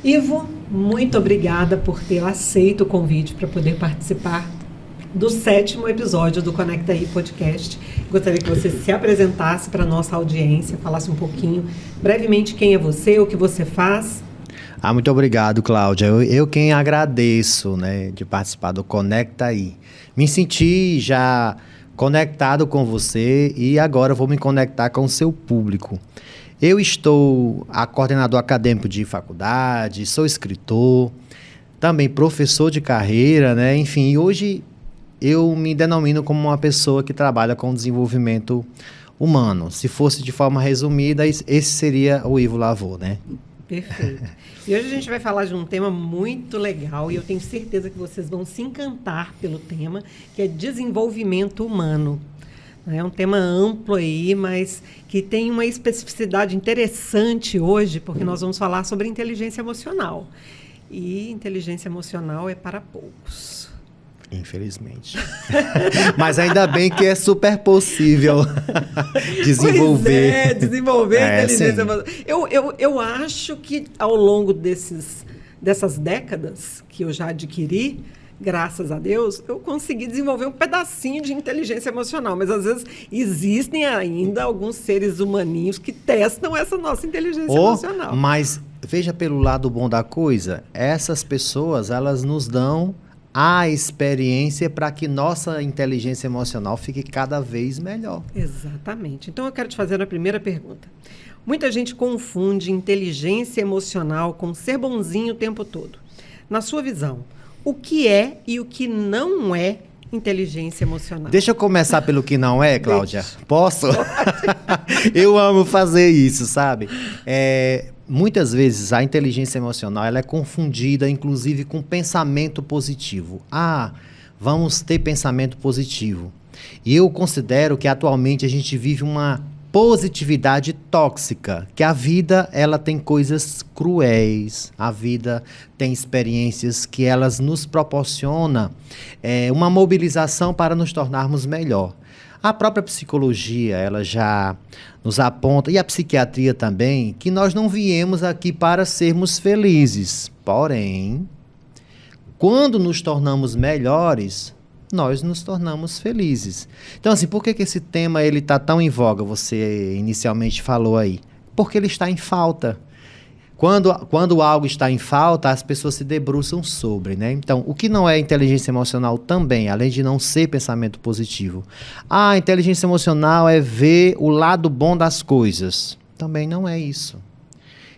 Ivo, muito obrigada por ter aceito o convite para poder participar do 7º episódio do Conecta Aí Podcast. Gostaria que você se apresentasse para a nossa audiência, falasse um pouquinho, brevemente, quem é você, o que você faz. Muito obrigado, Cláudia. Eu quem agradeço, né, de participar do Conecta Aí. Me senti já conectado com você e agora vou me conectar com o seu público. Eu estou coordenador acadêmico de faculdade, sou escritor, também professor de carreira, né? Enfim, hoje eu me denomino como uma pessoa que trabalha com desenvolvimento humano. Se fosse de forma resumida, esse seria o Ivo Lavô, né? Perfeito. E hoje a gente vai falar de um tema muito legal e eu tenho certeza que vocês vão se encantar pelo tema, que é desenvolvimento humano. É um tema amplo aí, mas que tem uma especificidade interessante hoje, porque nós vamos falar sobre inteligência emocional. E inteligência emocional é para poucos. Infelizmente. Mas ainda bem que é super possível desenvolver. Desenvolver a inteligência emocional. Eu acho que ao longo dessas décadas que eu já adquiri, graças a Deus, eu consegui desenvolver um pedacinho de inteligência emocional, mas às vezes existem ainda alguns seres humaninhos que testam essa nossa inteligência emocional. Mas veja pelo lado bom da coisa, essas pessoas, elas nos dão a experiência para que nossa inteligência emocional fique cada vez melhor. Exatamente. Então eu quero te fazer a primeira pergunta. Muita gente confunde inteligência emocional com ser bonzinho o tempo todo. Na sua visão, o que é e o que não é inteligência emocional? Deixa eu começar pelo que não é, Cláudia. Posso? Eu amo fazer isso, sabe? Muitas vezes a inteligência emocional ela é confundida, inclusive, com pensamento positivo. Vamos ter pensamento positivo. E eu considero que atualmente a gente vive uma positividade tóxica, que a vida ela tem coisas cruéis, a vida tem experiências que elas nos proporcionam uma mobilização para nos tornarmos melhor. A própria psicologia ela já nos aponta, e a psiquiatria também, que nós não viemos aqui para sermos felizes. Porém, quando nos tornamos melhores, nós nos tornamos felizes. Então, assim, por que esse tema ele está tão em voga? Você inicialmente falou aí. Porque ele está em falta. Quando algo está em falta, as pessoas se debruçam sobre, né? Então, o que não é inteligência emocional também, além de não ser pensamento positivo? A inteligência emocional é ver o lado bom das coisas. Também não é isso.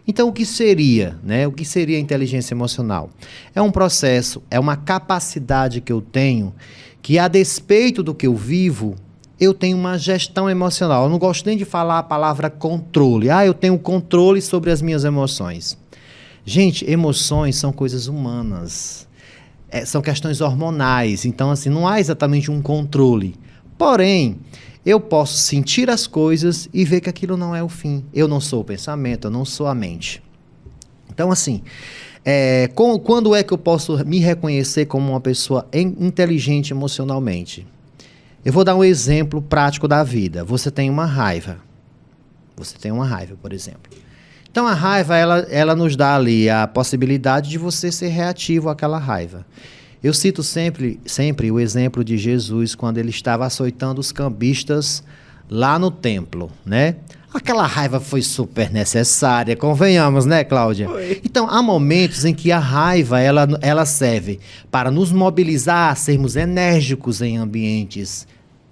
Então, o que seria, né? O que seria a inteligência emocional? É um processo, é uma capacidade que eu tenho que, a despeito do que eu vivo, eu tenho uma gestão emocional. Eu não gosto nem de falar a palavra controle. Eu tenho controle sobre as minhas emoções. Gente, emoções são coisas humanas. São questões hormonais. Então, assim, não há exatamente um controle. Porém, eu posso sentir as coisas e ver que aquilo não é o fim. Eu não sou o pensamento, eu não sou a mente. Então, assim, quando é que eu posso me reconhecer como uma pessoa inteligente emocionalmente? Eu vou dar um exemplo prático da vida. Você tem uma raiva. Você tem uma raiva, por exemplo. Então, a raiva, ela nos dá ali a possibilidade de você ser reativo àquela raiva. Eu cito sempre o exemplo de Jesus quando ele estava açoitando os cambistas lá no templo, né? Aquela raiva foi super necessária, convenhamos, né, Cláudia? Foi. Então, há momentos em que a raiva, ela serve para nos mobilizar, sermos enérgicos em ambientes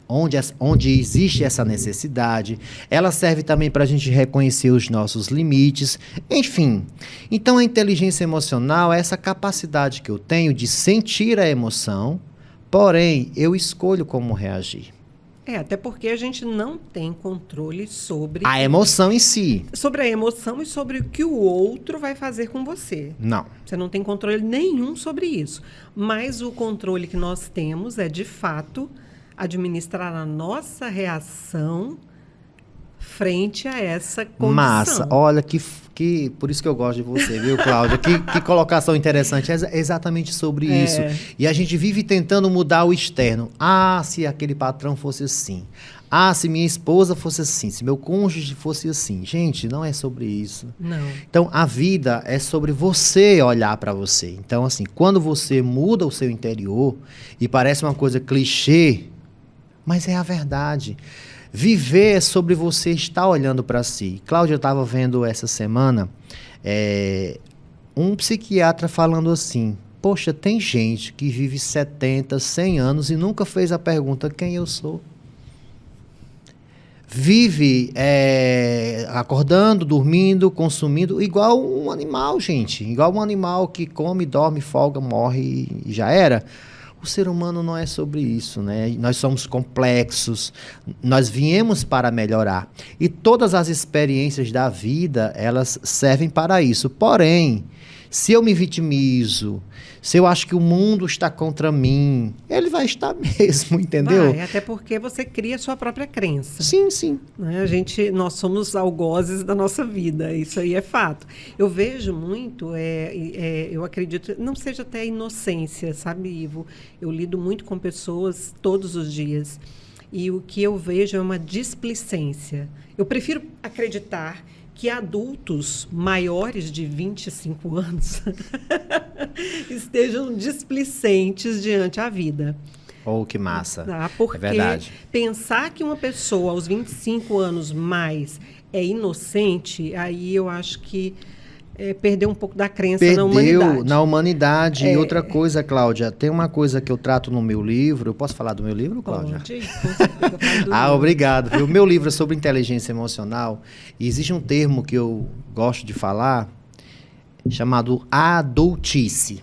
onde existe essa necessidade. Ela serve também para a gente reconhecer os nossos limites, enfim. Então, a inteligência emocional é essa capacidade que eu tenho de sentir a emoção, porém, eu escolho como reagir. Até porque a gente não tem controle sobre a emoção em si. Sobre a emoção e sobre o que o outro vai fazer com você. Não. Você não tem controle nenhum sobre isso. Mas o controle que nós temos é, de fato, administrar a nossa reação frente a essa condição. Massa. Olha, por isso que eu gosto de você, viu, Cláudia? que colocação interessante. É exatamente sobre isso. E a gente vive tentando mudar o externo. Se aquele patrão fosse assim. Ah, se minha esposa fosse assim, se meu cônjuge fosse assim. Gente, não é sobre isso. Não. Então, a vida é sobre você olhar para você. Então, assim, quando você muda o seu interior, e parece uma coisa clichê, mas é a verdade. Viver é sobre você estar olhando para si. Cláudia, eu estava vendo essa semana um psiquiatra falando assim, poxa, tem gente que vive 70, 100 anos e nunca fez a pergunta, quem eu sou? Vive acordando, dormindo, consumindo, igual um animal, gente. Igual um animal que come, dorme, folga, morre e já era. O ser humano não é sobre isso, né? Nós somos complexos, nós viemos para melhorar. E todas as experiências da vida, elas servem para isso. Porém, se eu me vitimizo, se eu acho que o mundo está contra mim, ele vai estar mesmo, entendeu? Vai, até porque você cria a sua própria crença. Sim, sim. Né? Nós somos algozes da nossa vida, isso aí é fato. Eu vejo muito, eu acredito, não seja até inocência, sabe, Ivo? Eu lido muito com pessoas todos os dias e o que eu vejo é uma displicência. Eu prefiro acreditar que adultos maiores de 25 anos estejam displicentes diante da vida. Oh, que massa. Porque é verdade. Pensar que uma pessoa aos 25 anos mais é inocente, aí eu acho que perdeu um pouco da crença na humanidade. Perdeu na humanidade. E outra coisa, Cláudia, tem uma coisa que eu trato no meu livro. Eu posso falar do meu livro, Cláudia? Pode, com certeza, eu falo do livro. Obrigado. O meu livro é sobre inteligência emocional. E existe um termo que eu gosto de falar, chamado adultice.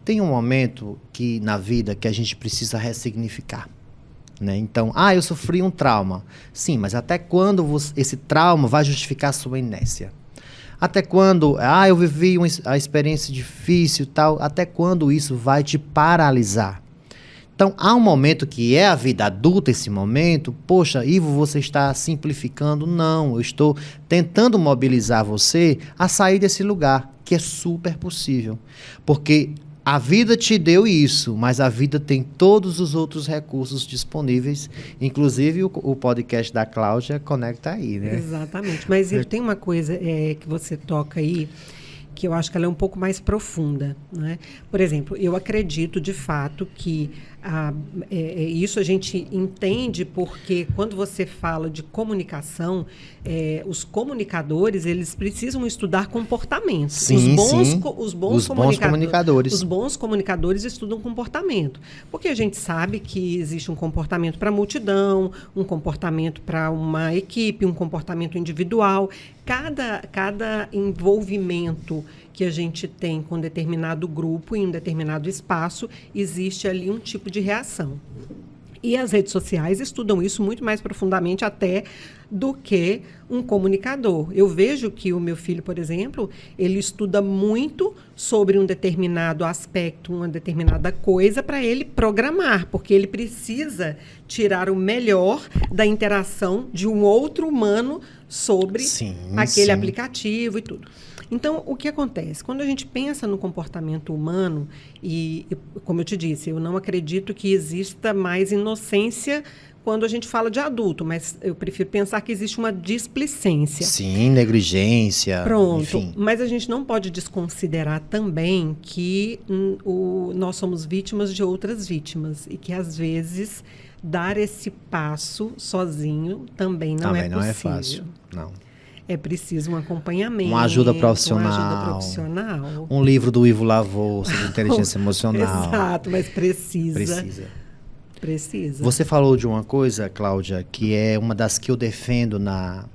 Tem um momento que na vida que a gente precisa ressignificar. Né? Então, eu sofri um trauma. Sim, mas até quando esse trauma vai justificar a sua inércia? Até quando, eu vivi a experiência difícil e tal, até quando isso vai te paralisar? Então, há um momento que é a vida adulta, esse momento, poxa, Ivo, você está simplificando? Não, eu estou tentando mobilizar você a sair desse lugar, que é super possível. Porque a vida te deu isso, mas a vida tem todos os outros recursos disponíveis, inclusive o podcast da Cláudia conecta aí, né? Exatamente. Mas tem uma coisa que você toca aí, que eu acho que ela é um pouco mais profunda, né? Por exemplo, eu acredito de fato que isso a gente entende porque quando você fala de comunicação, os comunicadores, eles precisam estudar comportamento. Sim, os bons comunicadores. Os bons comunicadores estudam comportamento. Porque a gente sabe que existe um comportamento para a multidão, um comportamento para uma equipe, um comportamento individual. Cada envolvimento que a gente tem com determinado grupo em um determinado espaço, existe ali um tipo de reação. E as redes sociais estudam isso muito mais profundamente até do que um comunicador. Eu vejo que o meu filho, por exemplo, ele estuda muito sobre um determinado aspecto, uma determinada coisa para ele programar, porque ele precisa tirar o melhor da interação de um outro humano sobre aquele aplicativo e tudo. Então, o que acontece? Quando a gente pensa no comportamento humano, e como eu te disse, eu não acredito que exista mais inocência quando a gente fala de adulto, mas eu prefiro pensar que existe uma displicência. Sim, negligência. Pronto, enfim. Mas a gente não pode desconsiderar também que nós somos vítimas de outras vítimas e que, às vezes, dar esse passo sozinho também não é possível. Também não é fácil, não. É preciso um acompanhamento. Uma ajuda profissional. Um livro do Ivo Lavô sobre inteligência emocional. Exato, mas precisa. Você falou de uma coisa, Cláudia, que é uma das que eu defendo na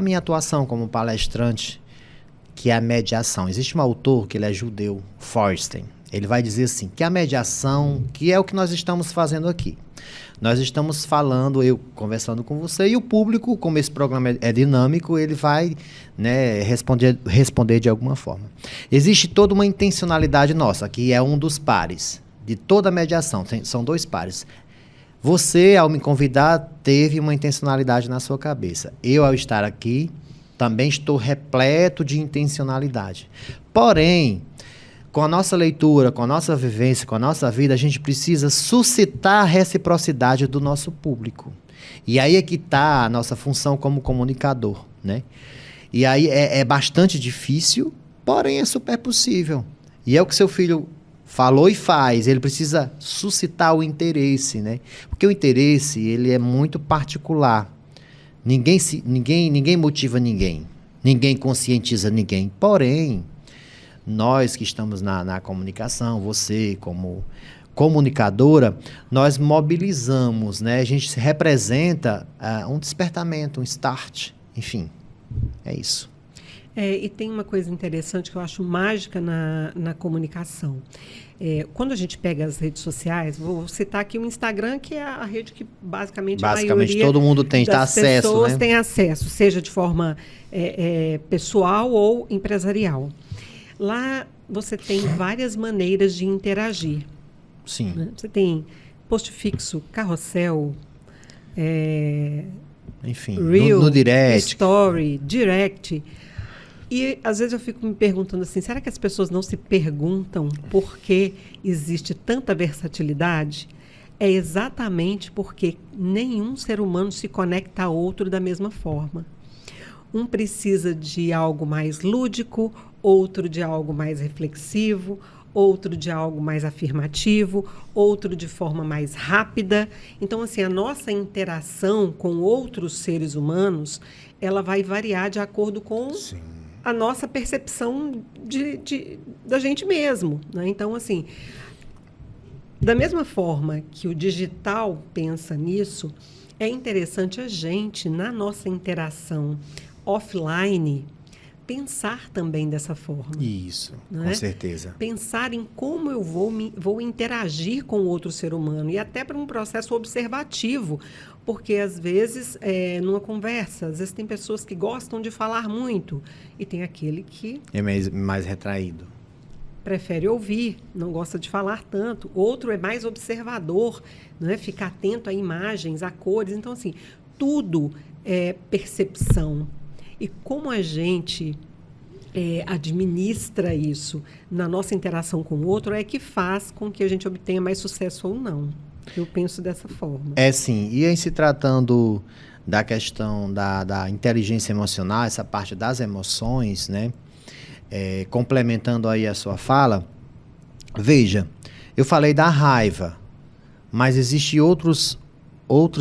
minha atuação como palestrante, que é a mediação. Existe um autor que ele é judeu, Feuerstein. Ele vai dizer assim, que a mediação, que é o que nós estamos fazendo aqui. Nós estamos falando, eu conversando com você, e o público, como esse programa é dinâmico, ele vai, né, responder de alguma forma. Existe toda uma intencionalidade nossa, que é um dos pares de toda a mediação. São 2 pares. Você, ao me convidar, teve uma intencionalidade na sua cabeça. Eu, ao estar aqui, também estou repleto de intencionalidade. Porém, com a nossa leitura, com a nossa vivência, com a nossa vida, a gente precisa suscitar a reciprocidade do nosso público. E aí é que está a nossa função como comunicador, né? E aí é bastante difícil, porém é super possível. E é o que seu filho falou e faz, ele precisa suscitar o interesse, né? Porque o interesse, ele é muito particular. Ninguém motiva ninguém. Ninguém conscientiza ninguém. Porém, nós que estamos na comunicação, você como comunicadora, nós mobilizamos, né? A gente representa um despertamento, um start, enfim, é isso. E tem uma coisa interessante que eu acho mágica na comunicação. Quando a gente pega as redes sociais, vou citar aqui o Instagram, que é a rede que basicamente a maioria todo mundo tem acesso, pessoas né? tem acesso, seja de forma pessoal ou empresarial. Lá você tem várias maneiras de interagir. Sim. Né? Você tem post fixo, carrossel, enfim, Reel, no direct. Story, direct. E às vezes eu fico me perguntando assim, será que as pessoas não se perguntam por que existe tanta versatilidade? É exatamente porque nenhum ser humano se conecta a outro da mesma forma. Um precisa de algo mais lúdico, outro de algo mais reflexivo, outro de algo mais afirmativo, outro de forma mais rápida. Então, assim, a nossa interação com outros seres humanos, ela vai variar de acordo com a nossa percepção da gente mesmo, né? Então, assim, da mesma forma que o digital pensa nisso, é interessante a gente, na nossa interação offline, pensar também dessa forma. Isso, né? Com certeza. Pensar em como eu vou interagir com o outro ser humano e até para um processo observativo, porque às vezes, numa conversa, às vezes tem pessoas que gostam de falar muito e tem aquele que é mais retraído. Prefere ouvir, não gosta de falar tanto. Outro é mais observador, né? Fica atento a imagens, a cores. Então, assim, tudo é percepção. E como a gente administra isso na nossa interação com o outro é que faz com que a gente obtenha mais sucesso ou não. Eu penso dessa forma. Sim. E em se tratando da questão da inteligência emocional, essa parte das emoções, né? Complementando aí a sua fala, veja, eu falei da raiva, mas existem outros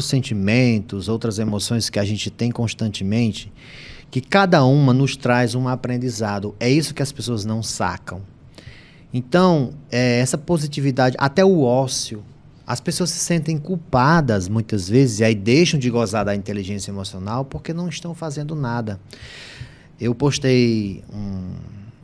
sentimentos, outras emoções que a gente tem constantemente, que cada uma nos traz um aprendizado. É isso que as pessoas não sacam. Então, essa positividade, até o ócio, as pessoas se sentem culpadas muitas vezes e aí deixam de gozar da inteligência emocional porque não estão fazendo nada. Eu postei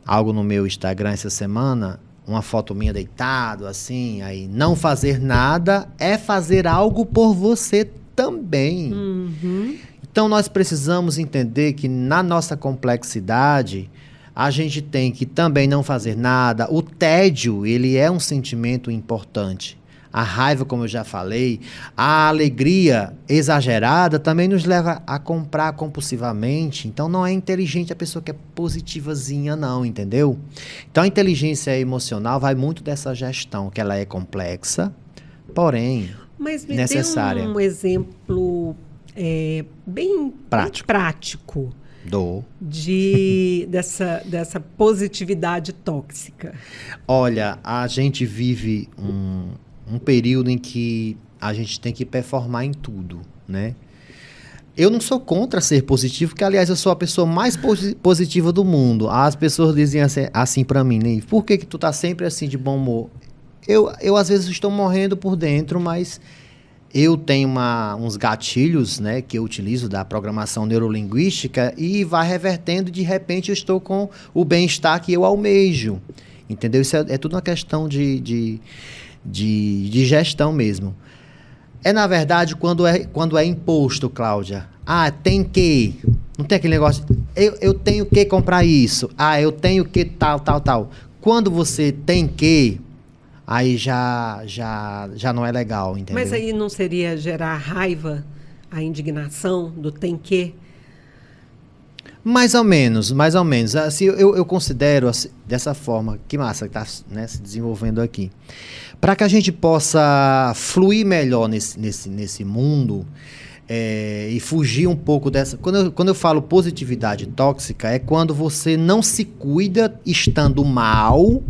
algo no meu Instagram essa semana, uma foto minha deitado, assim, aí não fazer nada é fazer algo por você também. Uhum. Então, nós precisamos entender que na nossa complexidade, a gente tem que também não fazer nada. O tédio, ele é um sentimento importante. A raiva, como eu já falei, a alegria exagerada também nos leva a comprar compulsivamente. Então, não é inteligente a pessoa que é positivazinha, não, entendeu? Então, a inteligência emocional vai muito dessa gestão, que ela é complexa, porém necessária. Mas me dê um exemplo bem prático dessa positividade tóxica. Olha, a gente vive um período em que a gente tem que performar em tudo, né? Eu não sou contra ser positivo, porque, aliás, eu sou a pessoa mais positiva do mundo. As pessoas dizem assim pra mim, Ney, por que tu tá sempre assim de bom humor? Eu às vezes, estou morrendo por dentro, mas eu tenho uns gatilhos, né, que eu utilizo da programação neurolinguística e vai revertendo, de repente eu estou com o bem-estar que eu almejo. Entendeu? Isso é tudo uma questão de gestão mesmo. Na verdade, quando é imposto, Cláudia. Tem que. Não tem aquele negócio. Eu tenho que comprar isso. Eu tenho que tal. Quando você tem que, aí já não é legal, entendeu? Mas aí não seria gerar raiva, a indignação do tem que? Mais ou menos. Assim, eu considero assim, dessa forma, que massa que está, né, se desenvolvendo aqui. Para que a gente possa fluir melhor nesse mundo, e fugir um pouco dessa... Quando eu falo positividade tóxica, é quando você não se cuida estando mal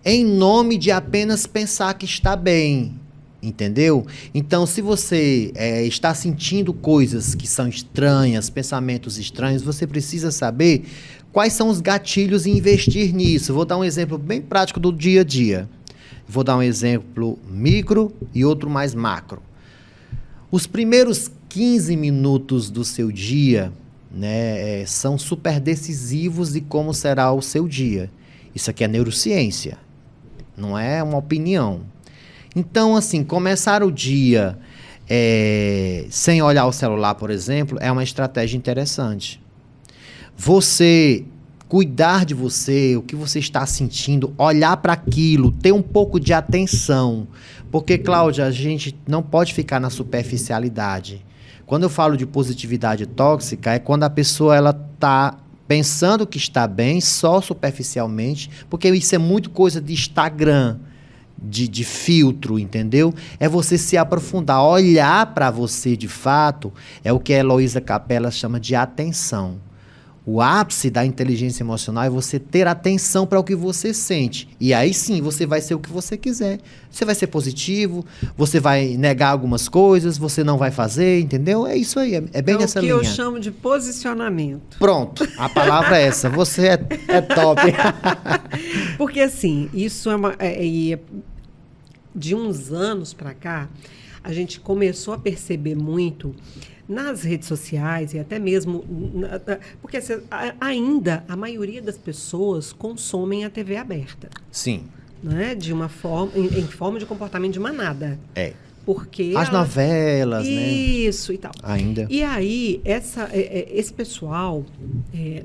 em nome de apenas pensar que está bem, entendeu? Então, se você está sentindo coisas que são estranhas, pensamentos estranhos, você precisa saber quais são os gatilhos e investir nisso. Vou dar um exemplo bem prático do dia a dia. Vou dar um exemplo micro e outro mais macro. Os primeiros 15 minutos do seu dia, né, são super decisivos de como será o seu dia. Isso aqui é neurociência, não é uma opinião. Então, assim, começar o dia sem olhar o celular, por exemplo, é uma estratégia interessante. Você cuidar de você, o que você está sentindo, olhar para aquilo, ter um pouco de atenção. Porque, Cláudia, a gente não pode ficar na superficialidade. Quando eu falo de positividade tóxica, é quando a pessoa está pensando que está bem, só superficialmente, porque isso é muito coisa de Instagram, de filtro, entendeu? É você se aprofundar, olhar para você de fato, é o que a Heloísa Capella chama de atenção. O ápice da inteligência emocional é você ter atenção para o que você sente. E aí sim, você vai ser o que você quiser. Você vai ser positivo, você vai negar algumas coisas, você não vai fazer, entendeu? É isso aí, é bem nessa linha. É o que eu chamo de posicionamento. Pronto, a palavra é essa. Você é top. Porque assim, isso de uns anos para cá, a gente começou a perceber muito nas redes sociais e até mesmo... Porque ainda a maioria das pessoas consomem a TV aberta. Sim. Né? De uma forma, em forma de comportamento de manada. Porque as novelas, né? Isso e tal. Ainda. E aí, esse pessoal,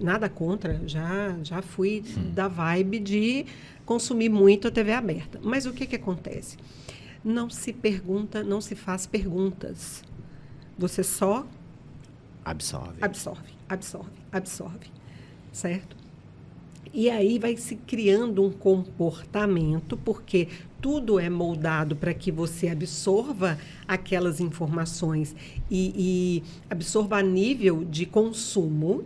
nada contra, já fui da vibe de consumir muito a TV aberta. Mas o que acontece? Não se pergunta, não se faz perguntas. Você só absorve, certo? E aí vai se criando um comportamento, porque tudo é moldado para que você absorva aquelas informações e absorva a nível de consumo.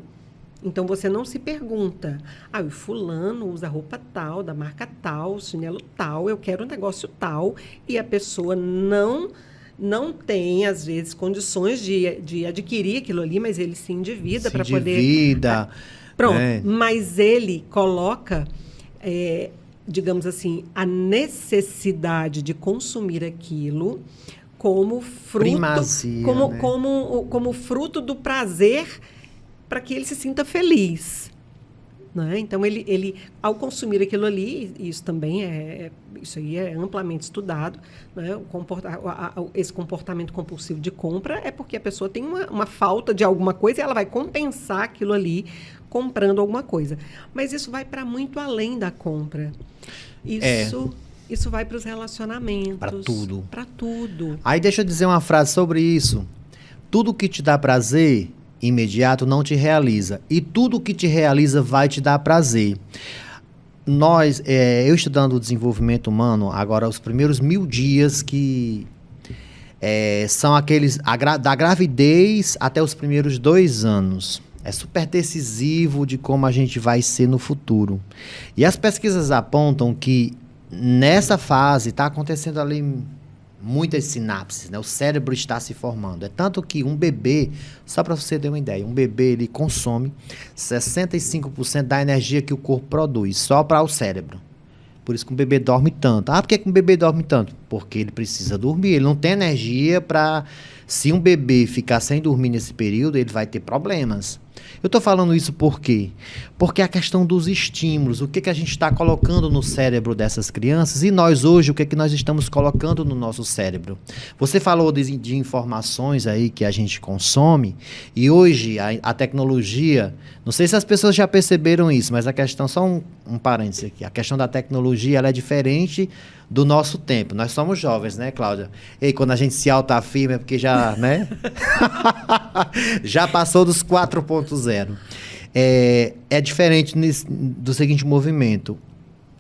Então, você não se pergunta, o fulano usa roupa tal, da marca tal, chinelo tal, eu quero um negócio tal, e a pessoa não tem, às vezes, condições de adquirir aquilo ali, mas ele se endivida para poder... Pronto, mas ele coloca, digamos assim, a necessidade de consumir aquilo como fruto... Primazia, como fruto do prazer para que ele se sinta feliz. Né? Então, ele, ao consumir aquilo ali, isso também isso aí é amplamente estudado, né? Esse comportamento compulsivo de compra é porque a pessoa tem uma falta de alguma coisa e ela vai compensar aquilo ali comprando alguma coisa. Mas isso vai para muito além da compra. Isso vai para os relacionamentos. Para tudo. Para tudo. Aí deixa eu dizer uma frase sobre isso. Tudo que te dá prazer imediato não te realiza. E tudo que te realiza vai te dar prazer. Eu estudando o desenvolvimento humano, agora os primeiros 1000 dias que são aqueles da gravidez até os primeiros 2 anos. É super decisivo de como a gente vai ser no futuro. E as pesquisas apontam que nessa fase está acontecendo ali muitas sinapses, né? O cérebro está se formando. É tanto que um bebê, só para você ter uma ideia, um bebê ele consome 65% da energia que o corpo produz, só para o cérebro. Por isso que um bebê dorme tanto. Por que um bebê dorme tanto? Porque ele precisa dormir, ele não tem energia para... Se um bebê ficar sem dormir nesse período, ele vai ter problemas. Eu estou falando isso por quê? Porque a questão dos estímulos, o que a gente está colocando no cérebro dessas crianças e nós hoje, o que nós estamos colocando no nosso cérebro. Você falou de informações aí que a gente consome e hoje a tecnologia, não sei se as pessoas já perceberam isso, mas a questão, só um parênteses aqui, a questão da tecnologia ela é diferente do nosso tempo. Nós somos jovens, né, Cláudia? E quando a gente se autoafirma é porque já, né? Já passou dos 4.0. É diferente do seguinte movimento.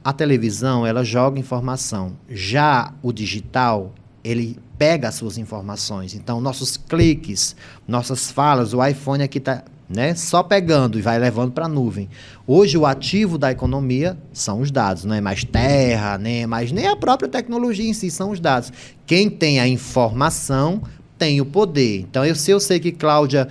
A televisão, ela joga informação. Já o digital, ele pega as suas informações. Então, nossos cliques, nossas falas, o iPhone aqui está, né, só pegando e vai levando para a nuvem. Hoje, o ativo da economia são os dados. Não é mais terra, nem a própria tecnologia em si, são os dados. Quem tem a informação tem o poder. Então, se eu sei que Cláudia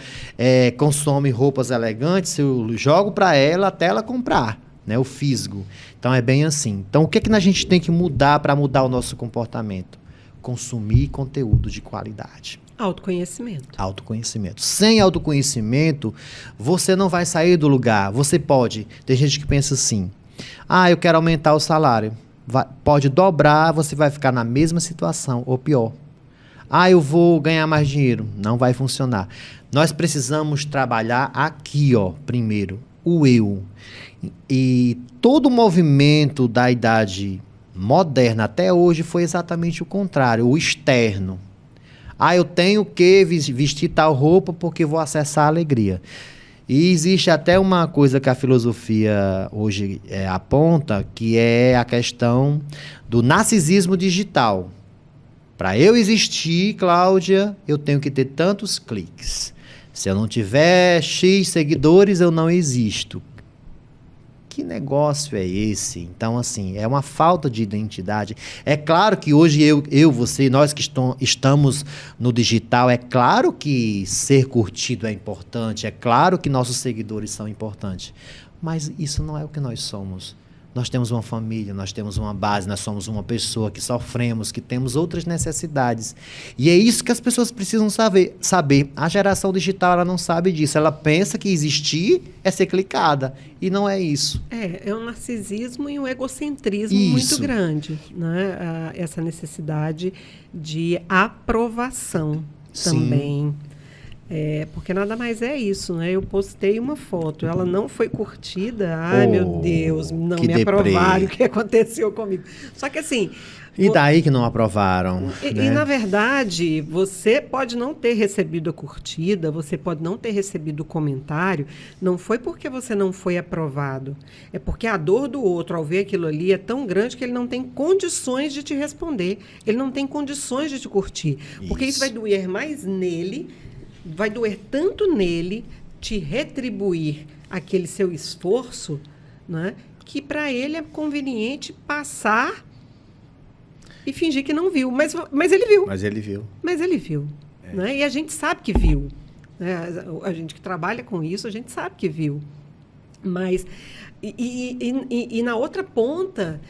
consome roupas elegantes, eu jogo para ela até ela comprar, né, o fisgo. Então, é bem assim. Então, o que a gente tem que mudar para mudar o nosso comportamento? Consumir conteúdo de qualidade. Autoconhecimento. Autoconhecimento. Sem autoconhecimento, você não vai sair do lugar. Você pode. Tem gente que pensa assim: eu quero aumentar o salário. Pode dobrar, você vai ficar na mesma situação, ou pior. Eu vou ganhar mais dinheiro. Não vai funcionar. Nós precisamos trabalhar aqui, primeiro, o eu. E todo o movimento da idade moderna até hoje foi exatamente o contrário, o externo. Eu tenho que vestir tal roupa porque vou acessar a alegria. E existe até uma coisa que a filosofia hoje aponta, que é a questão do narcisismo digital. Para eu existir, Cláudia, eu tenho que ter tantos cliques. Se eu não tiver X seguidores, eu não existo. Que negócio é esse? Então, assim, é uma falta de identidade. É claro que hoje você, nós que estamos no digital, é claro que ser curtido é importante, é claro que nossos seguidores são importantes, mas isso não é o que nós somos. Nós temos uma família, nós temos uma base, nós somos uma pessoa que sofremos, que temos outras necessidades. E é isso que as pessoas precisam saber. A geração digital, ela não sabe disso. Ela pensa que existir é ser clicada. E não é isso. É um narcisismo e um egocentrismo muito grande, né? Essa necessidade de aprovação também. Porque nada mais é isso, né? Eu postei uma foto, ela não foi curtida. Meu Deus, não me aprovaram, o que aconteceu comigo? Só que assim... E daí que não aprovaram? E na verdade, você pode não ter recebido a curtida, você pode não ter recebido o comentário, não foi porque você não foi aprovado. É porque a dor do outro ao ver aquilo ali é tão grande que ele não tem condições de te responder. Ele não tem condições de te curtir. Porque isso vai doer mais nele... Vai doer tanto nele te retribuir aquele seu esforço, né, que para ele é conveniente passar e fingir que não viu. Mas ele viu. Mas ele viu. Né? E a gente sabe que viu. Né? A gente que trabalha com isso, a gente sabe que viu. Mas, e na outra ponta...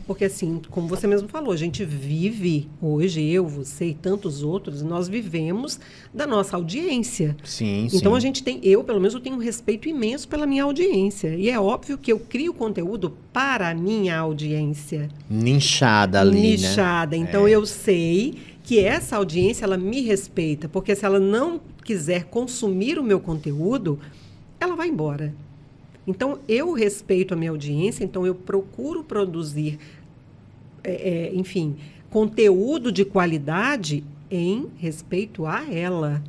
porque assim, como você mesmo falou, a gente vive hoje, eu, você e tantos outros, nós vivemos da nossa audiência. Sim, então a gente pelo menos eu tenho um respeito imenso pela minha audiência. E é óbvio que eu crio conteúdo para a minha audiência. Nichada ali, Nichada. né? Então eu sei que essa audiência, ela me respeita, porque se ela não quiser consumir o meu conteúdo, ela vai embora. Então, eu respeito a minha audiência, então eu procuro produzir, conteúdo de qualidade em respeito a ela.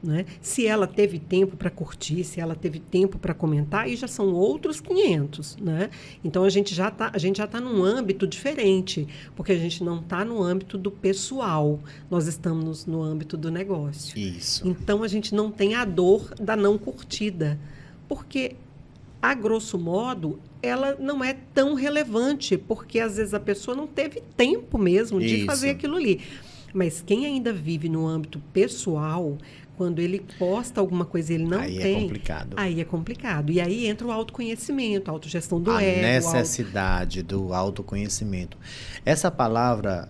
Né? Se ela teve tempo para curtir, se ela teve tempo para comentar, aí já são outros 500. Né? Então, a gente já tá num âmbito diferente, porque a gente não está no âmbito do pessoal, nós estamos no âmbito do negócio. Isso. Então, a gente não tem a dor da não curtida, porque... a grosso modo, ela não é tão relevante, porque às vezes a pessoa não teve tempo mesmo de fazer aquilo ali. Mas quem ainda vive no âmbito pessoal, quando ele posta alguma coisa e ele não tem... Aí é complicado. Aí é complicado. E aí entra o autoconhecimento, a autogestão do ego. A necessidade do autoconhecimento. Essa palavra,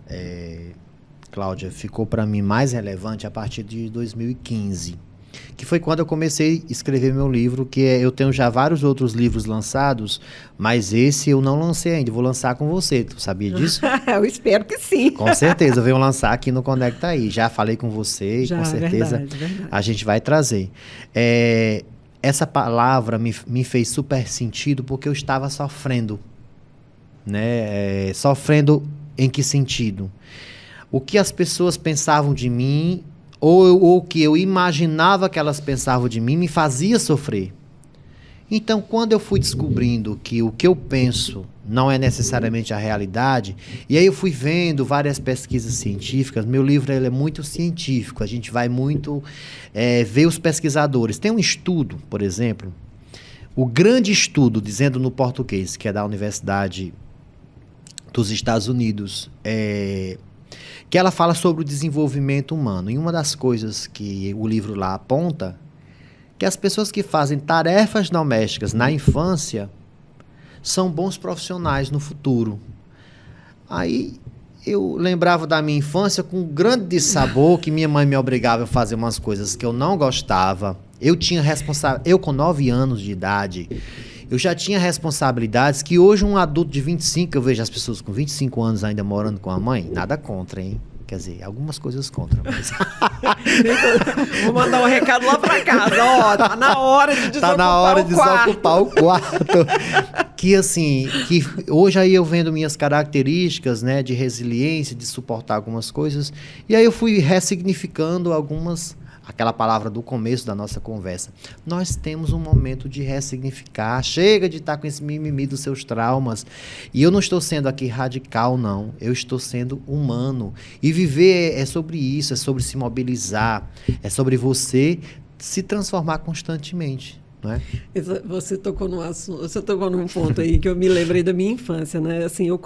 Cláudia, ficou para mim mais relevante a partir de 2015. Que foi quando eu comecei a escrever meu livro, eu tenho já vários outros livros lançados, mas esse eu não lancei ainda, vou lançar com você, tu sabia disso? Eu espero que sim. Com certeza, eu venho lançar aqui no Conecta Aí, já falei com você e com certeza verdade. A gente vai trazer. Essa palavra me fez super sentido porque eu estava sofrendo, né? Sofrendo em que sentido? O que as pessoas pensavam de mim... ou o que eu imaginava que elas pensavam de mim me fazia sofrer. Então, quando eu fui descobrindo que o que eu penso não é necessariamente a realidade, e aí eu fui vendo várias pesquisas científicas, meu livro ele é muito científico, a gente vai muito ver os pesquisadores. Tem um estudo, por exemplo, o grande estudo, dizendo no português, que é da Universidade dos Estados Unidos, que ela fala sobre o desenvolvimento humano. E uma das coisas que o livro lá aponta, que as pessoas que fazem tarefas domésticas na infância são bons profissionais no futuro. Aí eu lembrava da minha infância com um grande dissabor, que minha mãe me obrigava a fazer umas coisas que eu não gostava. Eu com 9 anos de idade, eu já tinha responsabilidades que hoje um adulto de 25, eu vejo as pessoas com 25 anos ainda morando com a mãe, nada contra, hein? Quer dizer, algumas coisas contra. Mas... Vou mandar um recado lá pra casa. Ó, tá na hora de desocupar o quarto. Tá na hora de desocupar o quarto. Que assim, que hoje aí eu vendo minhas características, né, de resiliência, de suportar algumas coisas. E aí eu fui ressignificando aquela palavra do começo da nossa conversa. Nós temos um momento de ressignificar. Chega de estar com esse mimimi dos seus traumas. E eu não estou sendo aqui radical, não. Eu estou sendo humano. E viver é sobre isso, é sobre se mobilizar, é sobre você se transformar constantemente. Não é? Você tocou num ponto aí que eu me lembrei da minha infância, né? Assim, eu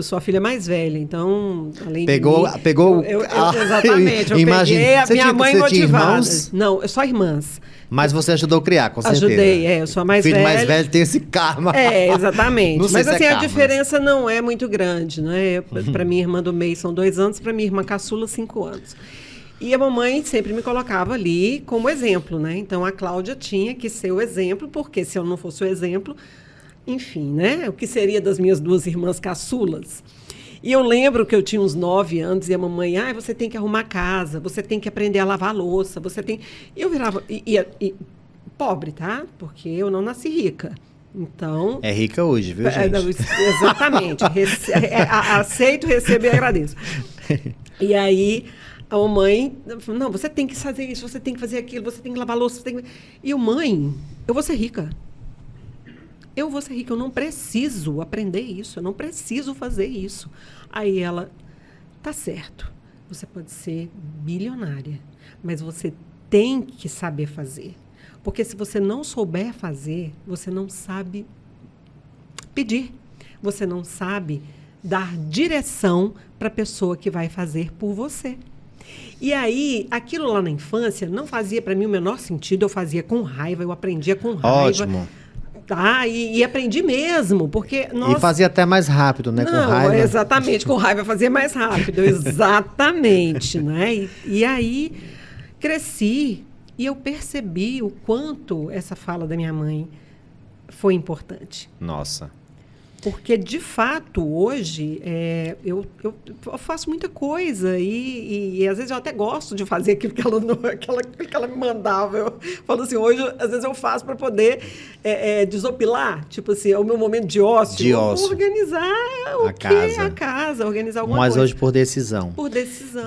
sou a filha mais velha, então, além de mim... Exatamente, eu peguei a minha mãe motivada. Não, só irmãs. Mas você ajudou a criar, com certeza. Ajudei, eu sou a mais velha. O filho mais velho tem esse karma. Exatamente. Mas assim, a diferença não é muito grande, né? Para minha irmã do meio são 2 anos, para minha irmã caçula 5 anos. E a mamãe sempre me colocava ali como exemplo, né? Então, a Cláudia tinha que ser o exemplo, porque se eu não fosse o exemplo, enfim, né? O que seria das minhas 2 irmãs caçulas? E eu lembro que eu tinha uns 9 anos e a mamãe, você tem que arrumar a casa, você tem que aprender a lavar a louça, você tem... E eu virava... E pobre, tá? Porque eu não nasci rica. Então... É rica hoje, viu, gente? Exatamente. Aceito, recebo e agradeço. E aí... A mamãe, não, você tem que fazer isso, você tem que fazer aquilo, você tem que lavar a louça, você tem que... E eu, mãe, eu vou ser rica. Eu vou ser rica, eu não preciso aprender isso, eu não preciso fazer isso. Aí ela, tá certo, você pode ser bilionária, mas você tem que saber fazer. Porque se você não souber fazer, você não sabe pedir, você não sabe dar direção para a pessoa que vai fazer por você. E aí, aquilo lá na infância não fazia para mim o menor sentido, eu fazia com raiva, eu aprendia com raiva. Ótimo. Tá? E aprendi mesmo, porque... E fazia até mais rápido, né? Não, com raiva. Exatamente, com raiva fazia mais rápido, exatamente, né? E aí, cresci e eu percebi o quanto essa fala da minha mãe foi importante. Nossa. Porque, de fato, hoje, eu faço muita coisa e às vezes eu até gosto de fazer aquilo que ela me mandava. Eu falo assim, hoje, às vezes eu faço para poder desopilar. Tipo assim, é o meu momento de ócio. Organizar a casa, organizar alguma coisa. Mas hoje por decisão. Por decisão.